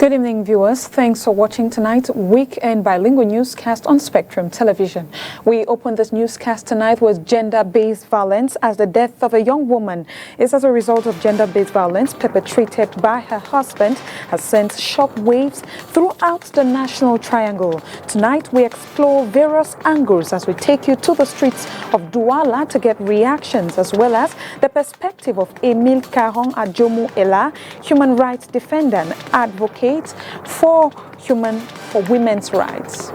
Good evening, viewers. Thanks for watching tonight's weekend bilingual newscast on Spectrum Television. We open this newscast tonight with gender-based violence, as the death of a young woman is as a result of gender-based violence perpetrated by her husband has sent shock waves throughout the National Triangle. Tonight, we explore various angles as we take you to the streets of Douala to get reactions, as well as the perspective of Emile Caron Adjomu Ella, human rights defender and advocate for women's rights.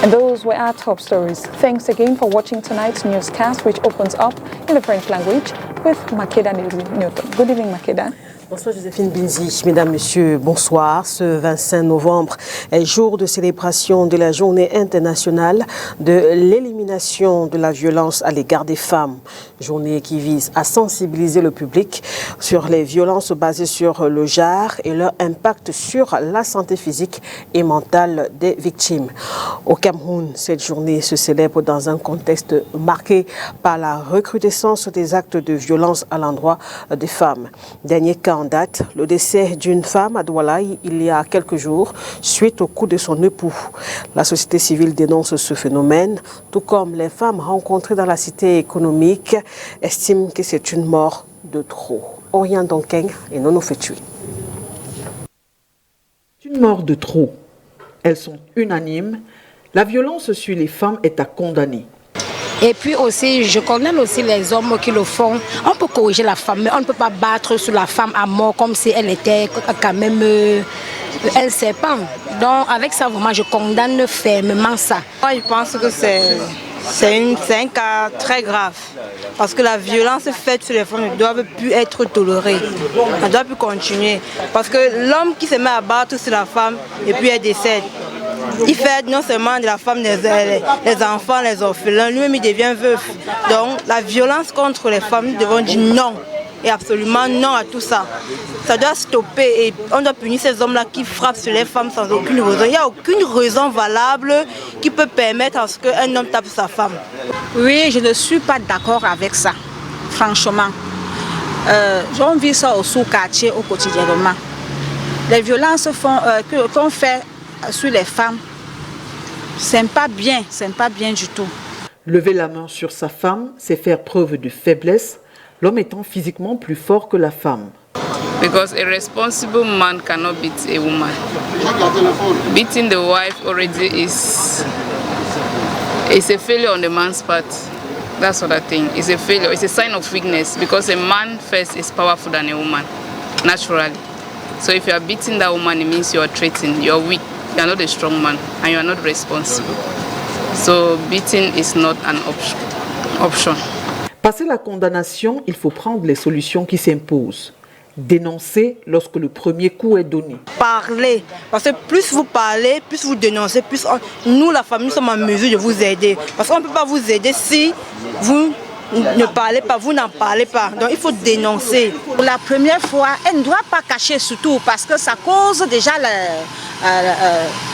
And those were our top stories. Thanks again for watching tonight's newscast, which opens up in the French language with Makeda Newton. Good evening, Makeda. Bonsoir Joséphine Binzi, mesdames, messieurs, bonsoir. Ce 25 novembre est jour de célébration de la journée internationale de l'élimination de la violence à l'égard des femmes. Journée qui vise à sensibiliser le public sur les violences basées sur le genre et leur impact sur la santé physique et mentale des victimes. Au Cameroun, cette journée se célèbre dans un contexte marqué par la recrudescence des actes de violence à l'endroit des femmes. Dernier cas en date, le décès d'une femme à Douala il y a quelques jours suite au coup de son époux. La société civile dénonce ce phénomène, tout comme les femmes rencontrées dans la cité économique estiment que c'est une mort de trop. Orient Donkeng et Nono Fetui. Une mort de trop. Elles sont unanimes. La violence sur les femmes est à condamner. Et puis aussi, je condamne aussi les hommes qui le font. On peut corriger la femme, mais on ne peut pas battre sur la femme à mort comme si elle était quand même un serpent. Donc avec ça, vraiment, je condamne fermement ça. Moi, je pense que c'est un cas très grave. Parce que la violence faite sur les femmes ne doit plus être tolérée. Elle ne doit plus continuer. Parce que l'homme qui se met à battre sur la femme et puis elle décède, il fait non seulement de la femme les enfants, les orphelins, lui-même il devient veuf. Donc la violence contre les femmes, nous devons dire non. Et absolument non à tout ça. Ça doit stopper et on doit punir ces hommes-là qui frappent sur les femmes sans aucune raison. Il n'y a aucune raison valable qui peut permettre à ce qu'un homme tape sa femme. Oui, je ne suis pas d'accord avec ça, franchement. On vit ça au sous-quartier, au quotidiennement. Les violences qu'on fait sur les femmes, c'est pas bien du tout. Lever la main sur sa femme, c'est faire preuve de faiblesse, l'homme étant physiquement plus fort que la femme. Because a responsible man cannot beat a woman. Beating the wife already is a failure on the man's part. That's what I think. It's a failure. It's a sign of weakness because a man first is powerful than a woman, naturally. So if you are beating that woman, it means you are threatened, you are weak, you are not a strong man, and you are not responsible. So beating is not an option. Passer la condamnation, il faut prendre les solutions qui s'imposent. Dénoncer lorsque le premier coup est donné. Parler, parce que plus vous parlez, plus vous dénoncez, plus nous, la famille, sommes en mesure de vous aider. Parce qu'on ne peut pas vous aider si vous ne parlez pas, vous n'en parlez pas. Donc il faut dénoncer. Pour la première fois, elle ne doit pas cacher surtout parce que ça cause déjà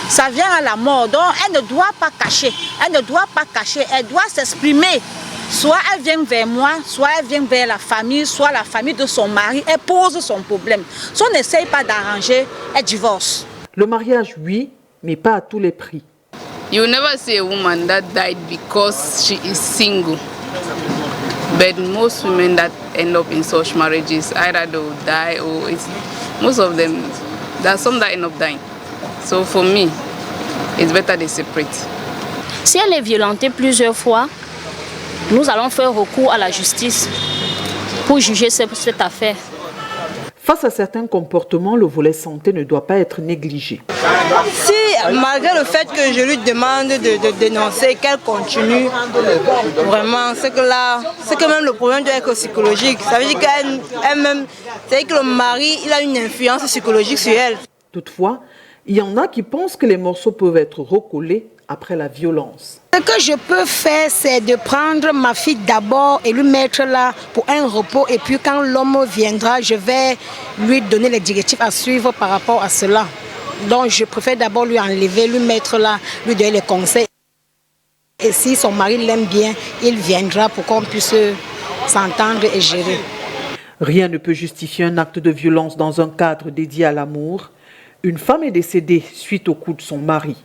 ça vient à la mort. Donc elle ne doit pas cacher. Elle doit s'exprimer. Soit elle vient vers moi, soit elle vient vers la famille, soit la famille de son mari, elle pose son problème. Si on n'essaye pas d'arranger, elle divorce. Le mariage, oui, mais pas à tous les prix. You will never see a woman that died because she is single. But most women that end up in such marriages, either they will die or most of them, there are some that end up dying. So for me, it's better they separate. Si elle est violentée plusieurs fois, nous allons faire recours à la justice pour juger cette affaire. Face à certains comportements, le volet santé ne doit pas être négligé. Si, malgré le fait que je lui demande de dénoncer, qu'elle continue, vraiment, c'est que même le problème doit être psychologique. Ça veut dire qu'elle-même, c'est que le mari, il a une influence psychologique sur elle. Toutefois, il y en a qui pensent que les morceaux peuvent être recollés après la violence. Ce que je peux faire, c'est de prendre ma fille d'abord et lui mettre là pour un repos. Et puis quand l'homme viendra, je vais lui donner les directives à suivre par rapport à cela. Donc je préfère d'abord lui enlever, lui mettre là, lui donner les conseils. Et si son mari l'aime bien, il viendra pour qu'on puisse s'entendre et gérer. Rien ne peut justifier un acte de violence dans un cadre dédié à l'amour. Une femme est décédée suite au coup de son mari.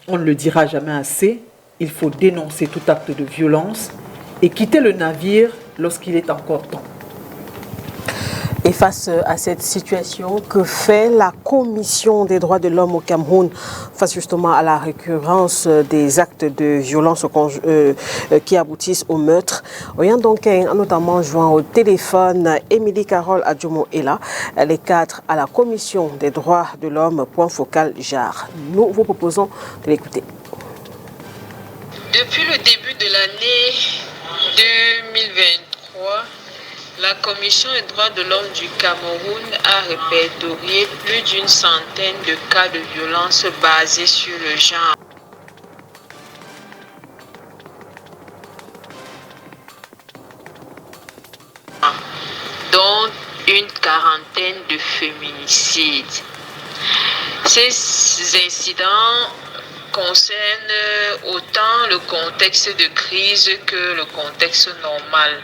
On ne le dira jamais assez, il faut dénoncer tout acte de violence et quitter le navire lorsqu'il est encore temps. Et face à cette situation, que fait la Commission des droits de l'homme au Cameroun face justement à la récurrence des actes de violence qui aboutissent au meurtre? Voyons donc notamment joint au téléphone Émilie Carole Adjomo est là, elle est cadre à la Commission des droits de l'homme, point focal JAR. Nous vous proposons de l'écouter. Depuis le début de l'année 2023, la Commission des droits de l'homme du Cameroun a répertorié plus d'une centaine de cas de violence basés sur le genre, dont une quarantaine de féminicides. Ces incidents concernent autant le contexte de crise que le contexte normal.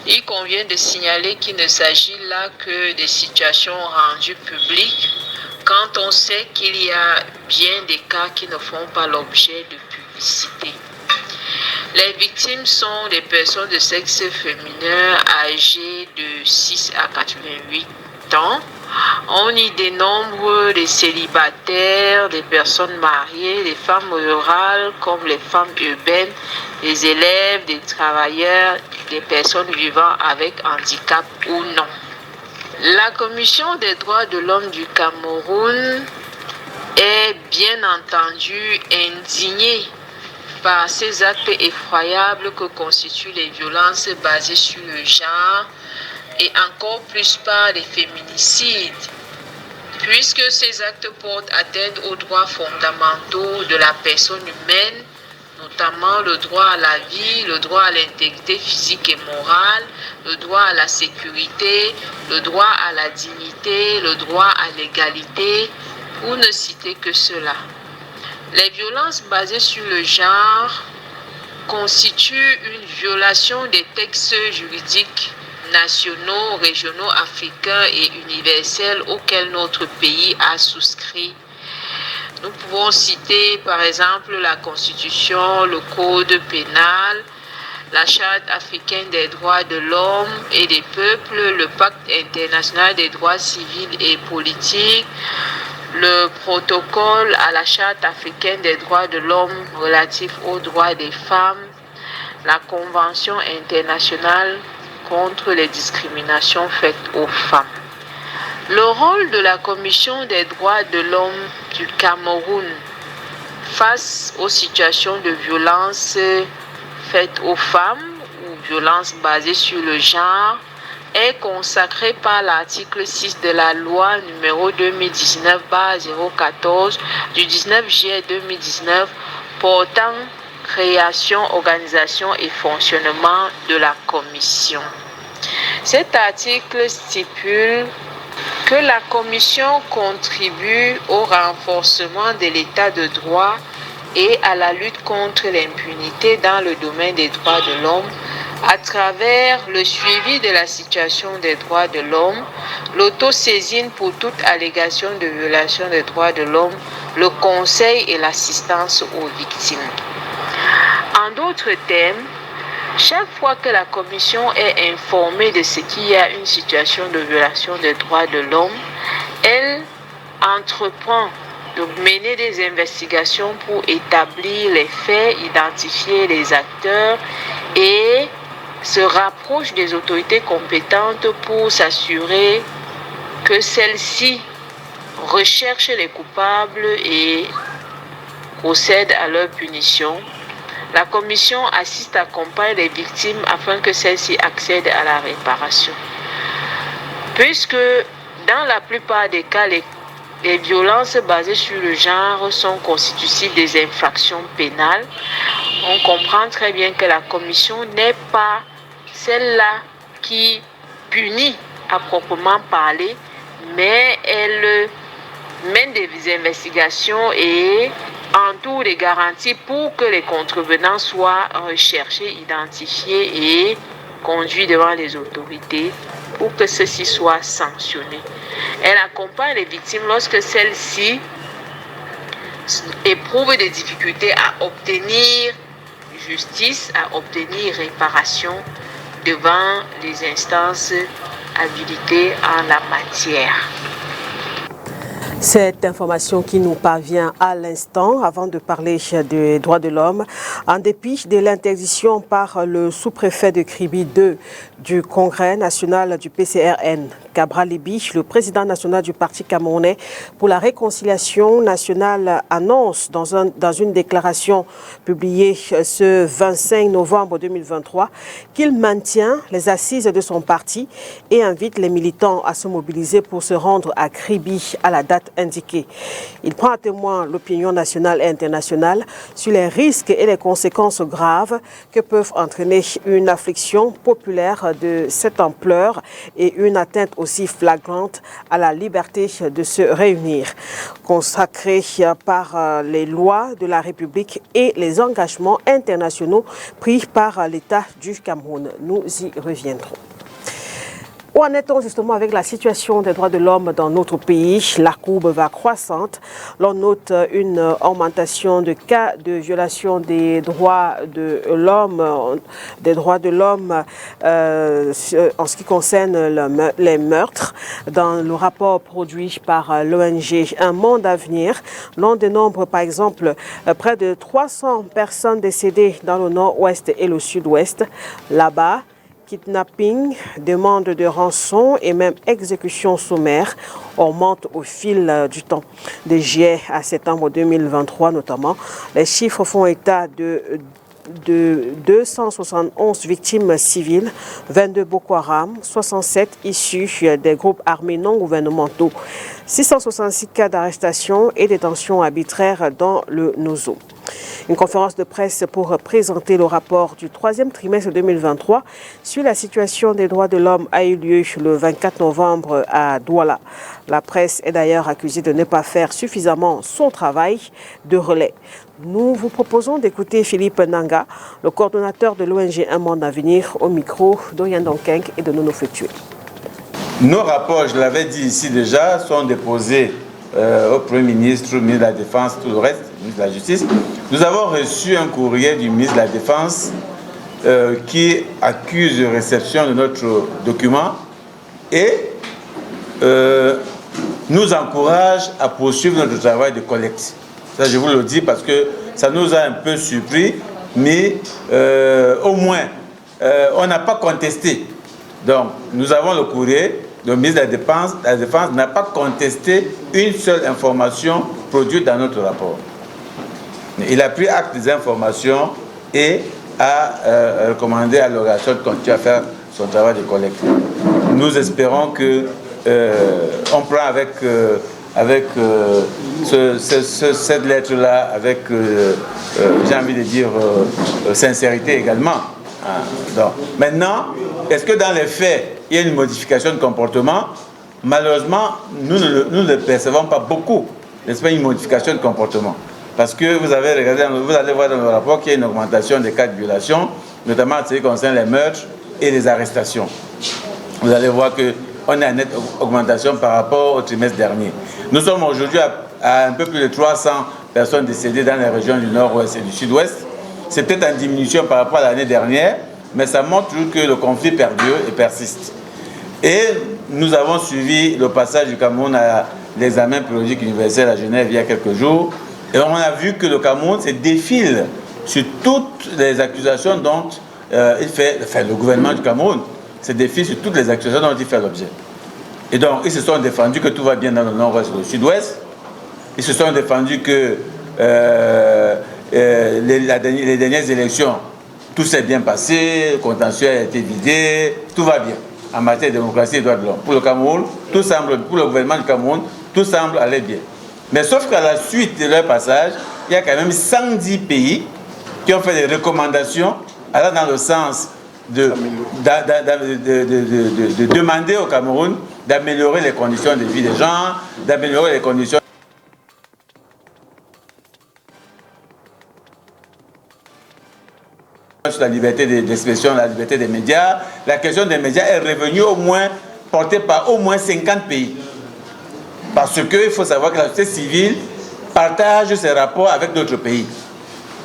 Il convient de signaler qu'il ne s'agit là que des situations rendues publiques quand on sait qu'il y a bien des cas qui ne font pas l'objet de publicité. Les victimes sont des personnes de sexe féminin âgées de 6 à 88 ans. On y dénombre des célibataires, des personnes mariées, des femmes rurales comme les femmes urbaines, des élèves, des travailleurs, des personnes vivant avec handicap ou non. La Commission des droits de l'homme du Cameroun est bien entendu indignée par ces actes effroyables que constituent les violences basées sur le genre et encore plus par les féminicides, puisque ces actes portent atteinte aux droits fondamentaux de la personne humaine, notamment le droit à la vie, le droit à l'intégrité physique et morale, le droit à la sécurité, le droit à la dignité, le droit à l'égalité, pour ne citer que cela. Les violences basées sur le genre constituent une violation des textes juridiques nationaux, régionaux, africains et universels auxquels notre pays a souscrit. Nous pouvons citer par exemple la Constitution, le Code pénal, la Charte africaine des droits de l'homme et des peuples, le Pacte international des droits civils et politiques, le protocole à la Charte africaine des droits de l'homme relatif aux droits des femmes, la Convention internationale contre les discriminations faites aux femmes. Le rôle de la Commission des droits de l'homme du Cameroun face aux situations de violence faites aux femmes ou violences basées sur le genre est consacré par l'article 6 de la loi numéro 2019/014 du 19 juillet 2019 portant création, organisation et fonctionnement de la commission. Cet article stipule que la commission contribue au renforcement de l'état de droit et à la lutte contre l'impunité dans le domaine des droits de l'homme à travers le suivi de la situation des droits de l'homme, l'autosaisine pour toute allégation de violation des droits de l'homme, le conseil et l'assistance aux victimes. En d'autres termes, chaque fois que la commission est informée de ce qu'il y a une situation de violation des droits de l'homme, elle entreprend de mener des investigations pour établir les faits, identifier les acteurs et se rapproche des autorités compétentes pour s'assurer que celles-ci recherchent les coupables et procèdent à leur punition. La commission assiste et accompagne les victimes afin que celles-ci accèdent à la réparation. Puisque dans la plupart des cas, les violences basées sur le genre sont constitutives des infractions pénales, on comprend très bien que la commission n'est pas celle-là qui punit à proprement parler, mais elle mène des investigations et entoure des garanties pour que les contrevenants soient recherchés, identifiés et conduits devant les autorités pour que ceci soit sanctionné. Elle accompagne les victimes lorsque celles-ci éprouvent des difficultés à obtenir justice, à obtenir réparation devant les instances habilitées en la matière. Cette information qui nous parvient à l'instant, avant de parler des droits de l'homme, en dépit de l'interdiction par le sous-préfet de Kribi 2 du Congrès national du PCRN, Cabral Libi, le président national du Parti camerounais pour la réconciliation nationale, annonce dans une déclaration publiée ce 25 novembre 2023 qu'il maintient les assises de son parti et invite les militants à se mobiliser pour se rendre à Kribi à la date indiquée. Il prend à témoin l'opinion nationale et internationale sur les risques et les conséquences graves que peuvent entraîner une affliction populaire de cette ampleur et une atteinte aussi flagrante à la liberté de se réunir, consacrée par les lois de la République et les engagements internationaux pris par l'État du Cameroun. Nous y reviendrons. Où en est-on justement avec la situation des droits de l'homme dans notre pays? La courbe va croissante. L'on note une augmentation de cas de violation des droits de l'homme, en ce qui concerne les meurtres. Dans le rapport produit par l'ONG Un Monde à Venir, l'on dénombre par exemple près de 300 personnes décédées dans le nord-ouest et le sud-ouest. Là-bas, kidnapping, demande de rançon et même exécution sommaire augmentent au fil du temps. De juillet à septembre 2023 notamment, les chiffres font état de 271 victimes civiles, 22 Boko Haram, 67 issus des groupes armés non gouvernementaux, 666 cas d'arrestation et détention arbitraire dans le Nozo. Une conférence de presse pour présenter le rapport du troisième trimestre 2023 sur la situation des droits de l'homme a eu lieu le 24 novembre à Douala. La presse est d'ailleurs accusée de ne pas faire suffisamment son travail de relais. Nous vous proposons d'écouter Philippe Nanga, le coordonnateur de l'ONG Un Monde à Venir, au micro d'Orian Donkeng et de Nono Fetué. Nos rapports, je l'avais dit ici déjà, sont déposés au Premier ministre, au ministre de la Défense, tout le reste, au ministre de la Justice. Nous avons reçu un courrier du ministre de la Défense qui accuse de réception de notre document et nous encourage à poursuivre notre travail de collecte. Ça, je vous le dis parce que ça nous a un peu surpris, mais au moins, on n'a pas contesté. Donc, nous avons le courrier. Le ministre de la Défense n'a pas contesté une seule information produite dans notre rapport. Il a pris acte des informations et a recommandé à l'organisation de continuer à faire son travail de collecte. Nous espérons que on prend avec cette lettre-là, avec, j'ai envie de dire, sincérité également. Donc, maintenant, est-ce que dans les faits, il y a une modification de comportement? Malheureusement, nous ne percevons pas beaucoup, n'est-ce pas, une modification de comportement. Parce que vous allez voir dans le rapport qu'il y a une augmentation des cas de violation, notamment en ce qui concerne les meurtres et les arrestations. Vous allez voir qu'on a une nette augmentation par rapport au trimestre dernier. Nous sommes aujourd'hui à un peu plus de 300 personnes décédées dans les régions du nord-ouest et du sud-ouest. C'est peut-être en diminution par rapport à l'année dernière, mais ça montre que le conflit perdure et persiste. Et nous avons suivi le passage du Cameroun à l'examen périodique universel à Genève il y a quelques jours. Et on a vu que le Cameroun se défile sur toutes les accusations dont le gouvernement du Cameroun se défile sur toutes les accusations dont il fait l'objet. Et donc, ils se sont défendus que tout va bien dans le nord-ouest et le sud-ouest. Ils se sont défendus que les dernières élections, tout s'est bien passé, le contentieux a été vidé, tout va bien en matière de démocratie et droits de l'homme. Pour le Cameroun, pour le gouvernement du Cameroun, tout semble aller bien. Mais sauf qu'à la suite de leur passage, il y a quand même 110 pays qui ont fait des recommandations allant dans le sens de demander au Cameroun d'améliorer les conditions de vie des gens, d'améliorer les conditions sur la liberté d'expression, la liberté des médias. La question des médias est revenue au moins, portée par au moins 50 pays. Parce qu'il faut savoir que la société civile partage ses rapports avec d'autres pays.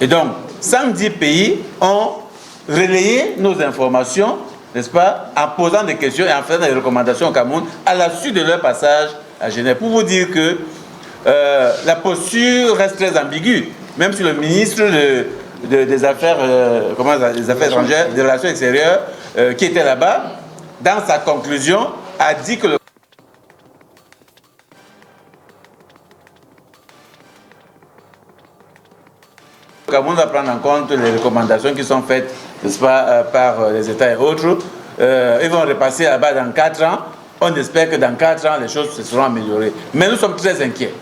Et donc, 110 pays ont relayé nos informations, n'est-ce pas, en posant des questions et en faisant des recommandations au Cameroun à la suite de leur passage à Genève. Pour vous dire que la posture reste très ambiguë, même si le ministre des Affaires, des Affaires étrangères, des Relations extérieures, qui était là-bas, dans sa conclusion, a dit que le Cameroun va prendre en compte les recommandations qui sont faites, n'est-ce pas, par les États et autres. Ils vont repasser là-bas dans 4 ans. On espère que dans 4 ans, les choses se seront améliorées. Mais nous sommes très inquiets.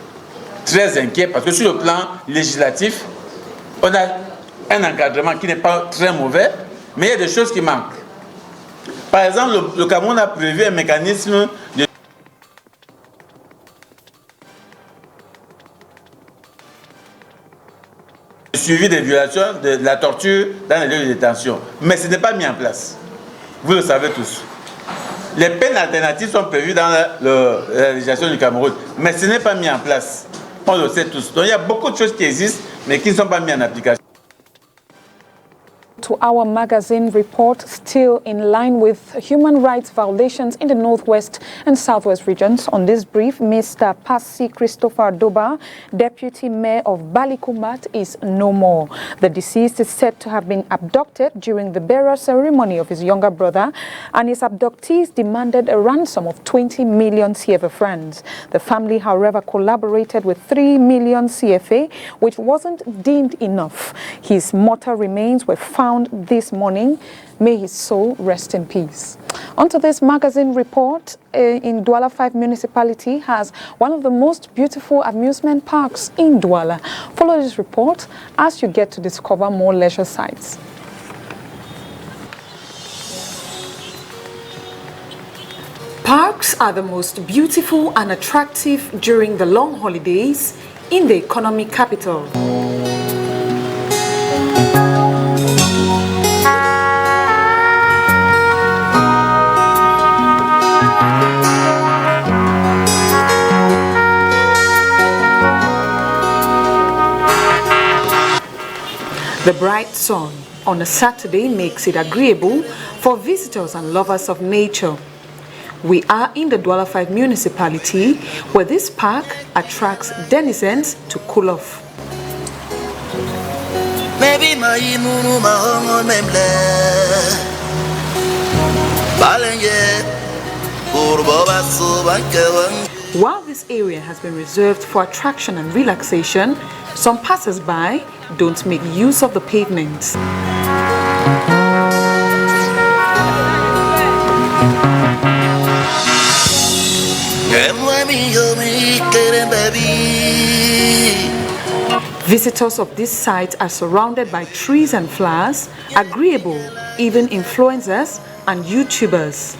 Très inquiets parce que sur le plan législatif, on a un encadrement qui n'est pas très mauvais, mais il y a des choses qui manquent. Par exemple, le Cameroun a prévu un mécanisme de suivi des violations, de la torture dans les lieux de détention. Mais ce n'est pas mis en place. Vous le savez tous. Les peines alternatives sont prévues dans la législation du Cameroun, mais ce n'est pas mis en place. On le sait tous. Donc il y a beaucoup de choses qui existent, mais qui ne sont pas mises en application. To our magazine report, still in line with human rights violations in the northwest and southwest regions. On this brief, Mr. Passy Christopher Doba, Deputy Mayor of Balikumat, is no more. The deceased is said to have been abducted during the burial ceremony of his younger brother, and his abductees demanded a ransom of 20 million CFA francs. The family, however, collaborated with 3 million CFA, which wasn't deemed enough. His mortal remains were found this morning. May his soul rest in peace. Onto this magazine report, in Douala 5 municipality has one of the most beautiful amusement parks in Douala. Follow this report as you get to discover more leisure sites. Parks are the most beautiful and attractive during the long holidays in the economic capital. The bright sun on a Saturday makes it agreeable for visitors and lovers of nature. We are in the Douala 5 municipality, where this park attracts denizens to cool off. While this area has been reserved for attraction and relaxation, some passers-by don't make use of the pavements. Visitors of this site are surrounded by trees and flowers, agreeable, even influencers and YouTubers.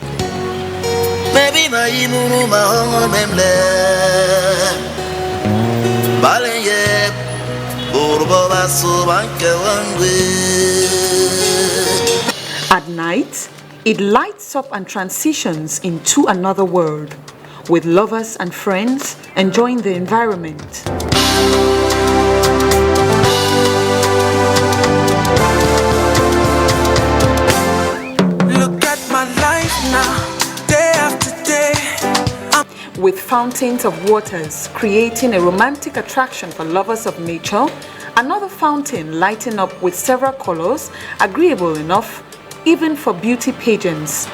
At night, it lights up and transitions into another world, with lovers and friends enjoying the environment. Look at my life now, day after day. With fountains of waters creating a romantic attraction for lovers of nature, another fountain lighting up with several colors, agreeable enough even for beauty pageants.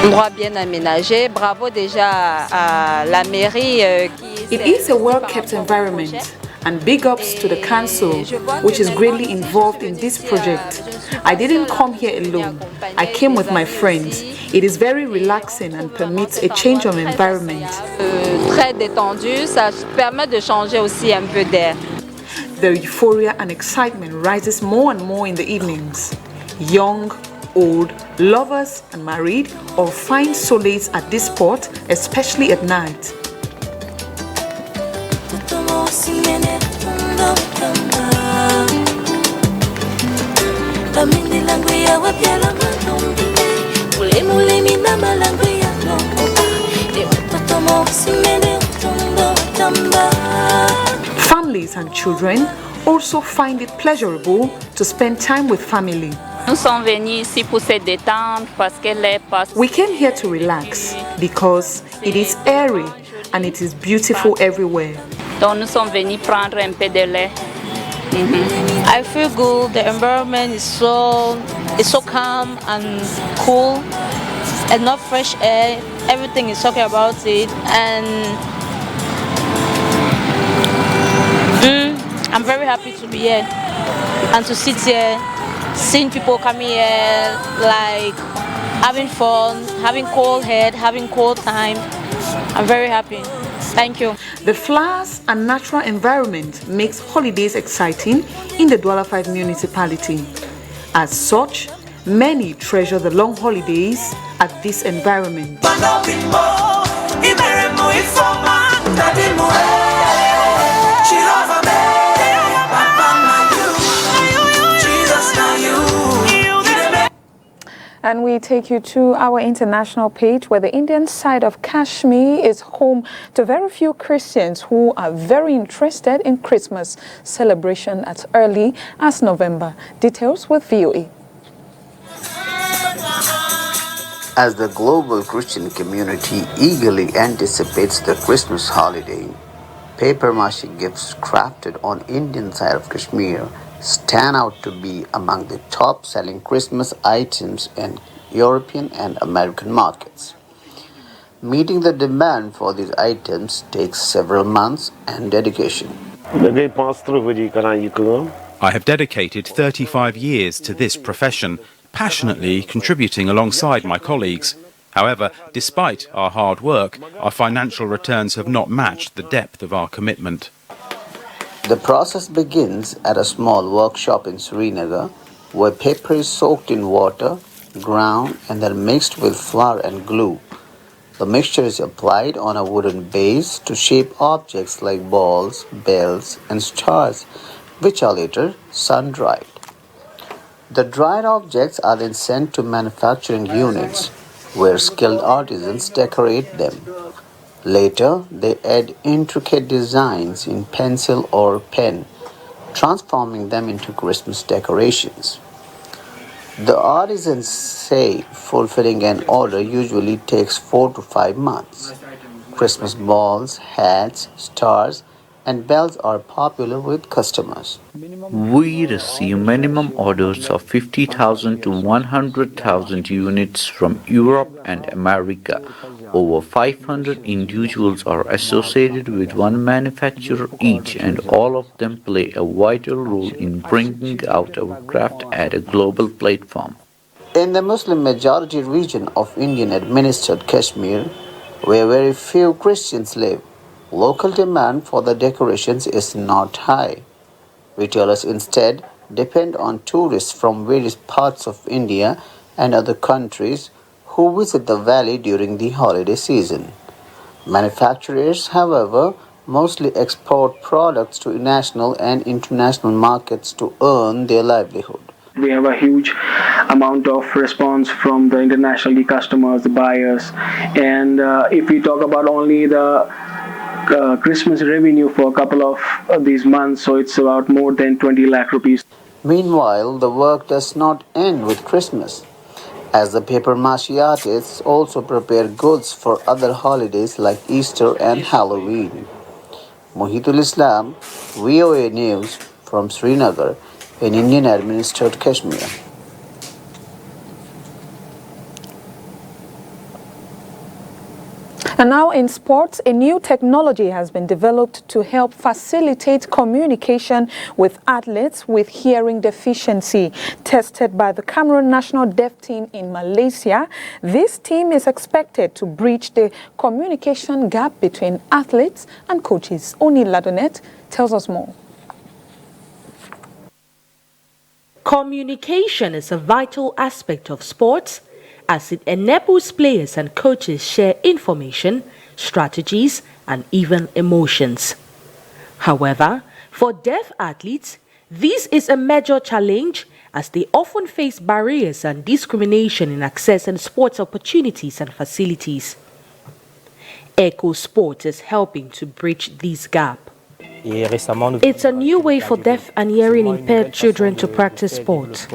Endroit bien aménagé. Bravo déjà à la mairie qui It is a well-kept environment, and big ups to the council, which is greatly involved in this project. I didn't come here alone. I came with my friends. It is very relaxing and permits a change of environment. Très détendu, ça permet de changer aussi un peu d'air. The euphoria and excitement rises more and more in the evenings. Young, old, lovers and married, all find solace at this spot, especially at night. Families and children also find it pleasurable to spend time with family. Nous sommes venus ici pour se détendre parce que l'air passe. We came here to relax because it is airy and it is beautiful everywhere. Donc nous sommes venus prendre un peu de l'air. I feel good. The environment is so calm and cool. Enough fresh air. Everything is talking about it, and I'm very happy to be here and to sit here, seeing people coming here, like having fun, having cold head, having cold time. I'm very happy. Thank you. The flowers and natural environment makes holidays exciting in the Douala 5 municipality. As such, many treasure the long holidays at this environment. And we take you to our international page, where the Indian side of Kashmir is home to very few Christians who are very interested in Christmas celebration as early as November. Details with VOA. As the global Christian community eagerly anticipates the Christmas holiday, paper mache gifts crafted on Indian side of Kashmir stand out to be among the top-selling Christmas items in European and American markets. Meeting the demand for these items takes several months and dedication. I have dedicated 35 years to this profession, passionately contributing alongside my colleagues. However, despite our hard work, our financial returns have not matched the depth of our commitment. The process begins at a small workshop in Srinagar, where paper is soaked in water, ground, and then mixed with flour and glue. The mixture is applied on a wooden base to shape objects like balls, bells, and stars, which are later sun-dried. The dried objects are then sent to manufacturing units, where skilled artisans decorate them. Later, they add intricate designs in pencil or pen, transforming them into Christmas decorations. The artisans say fulfilling an order usually takes 4 to 5 months. Christmas balls, hats, stars, and bells are popular with customers. We receive minimum orders of 50,000 to 100,000 units from Europe and America. Over 500 individuals are associated with one manufacturer each, and all of them play a vital role in bringing out our craft at a global platform. In the Muslim majority region of Indian administered Kashmir, where very few Christians live, local demand for the decorations is not high. Retailers instead depend on tourists from various parts of India and other countries who visit the valley during the holiday season. Manufacturers, however, mostly export products to national and international markets to earn their livelihood. We have a huge amount of response from the international customers, the buyers, and if we talk about only the Christmas revenue for a couple of these months, so it's about more than 20 lakh rupees. Meanwhile, the work does not end with Christmas, as the paper mache artists also prepare goods for other holidays like Easter and Halloween. Mohitul Islam, VOA News from Srinagar in Indian administered Kashmir. And now in sports, a new technology has been developed to help facilitate communication with athletes with hearing deficiency. Tested by the Cameroon National Deaf Team in Malaysia, this team is expected to bridge the communication gap between athletes and coaches. Oni Ladonet tells us more. Communication is a vital aspect of sports as it enables players and coaches share information, strategies, and even emotions. However, for deaf athletes, this is a major challenge as they often face barriers and discrimination in accessing sports opportunities and facilities. Echo Sport is helping to bridge this gap. It's a new way for deaf and hearing impaired children to practice sport.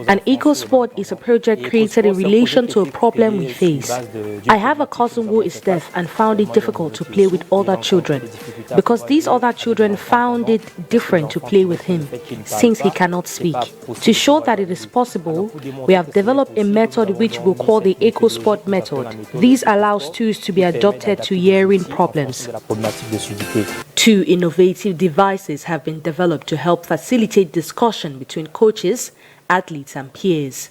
And EcoSport is a project created in relation to a problem we face. I have a cousin who is deaf and found it difficult to play with other children because these other children found it different to play with him since he cannot speak. To show that it is possible, we have developed a method which we call the EcoSport method. This allows tools to be adopted to hearing problems. 2 innovative devices have been developed to help facilitate discussion between coaches, athletes and peers.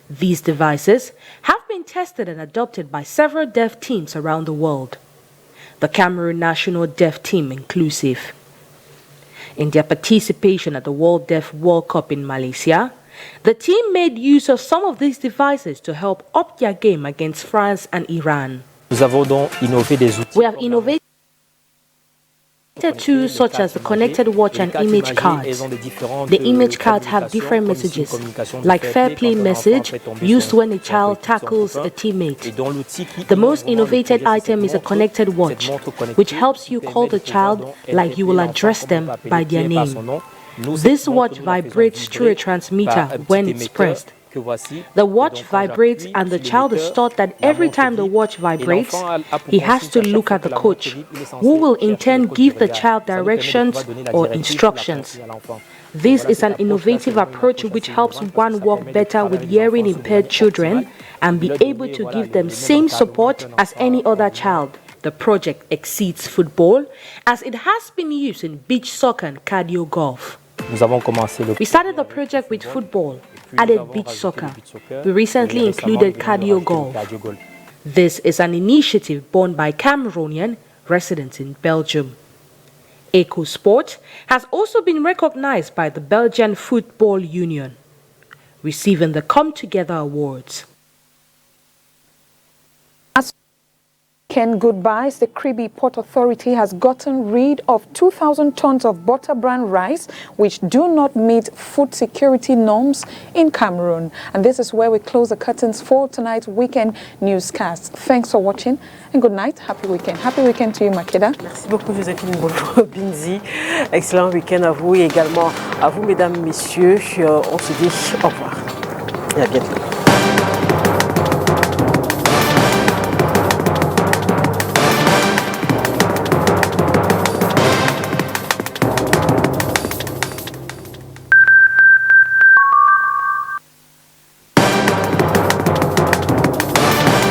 These devices have been tested and adopted by several deaf teams around the world. The Cameroon national deaf team inclusive. In their participation at the World Deaf World Cup in Malaysia, the team made use of some of these devices to help up their game against France and Iran. We have innovated tools such as the connected watch and image cards. The image cards have different messages, like fair play message used when a child tackles a teammate. The most innovated item is a connected watch, which helps you call the child like you will address them by their name. This watch vibrates through a transmitter when it's pressed. The watch vibrates and the child is taught that every time the watch vibrates, he has to look at the coach, who will in turn give the child directions or instructions. This is an innovative approach which helps one work better with hearing impaired children and be able to give them same support as any other child. The project exceeds football as it has been used in beach soccer and cardio golf. We started the project with football, added beach soccer. We recently included cardio golf. This is an initiative born by Cameroonian residents in Belgium. EcoSport has also been recognized by the Belgian Football Union, receiving the Come Together Awards. Goodbyes, the Kribi Port Authority has gotten rid of 2,000 tons of butter bran rice which do not meet food security norms in Cameroon. And this is where we close the curtains for tonight's weekend newscast. Thanks for watching and good night. Happy weekend. Happy weekend to you, Makeda. Merci beaucoup, Joséphine Binzi. Excellent week-end à vous et également à vous, mesdames, messieurs. On se dit au revoir et à bientôt.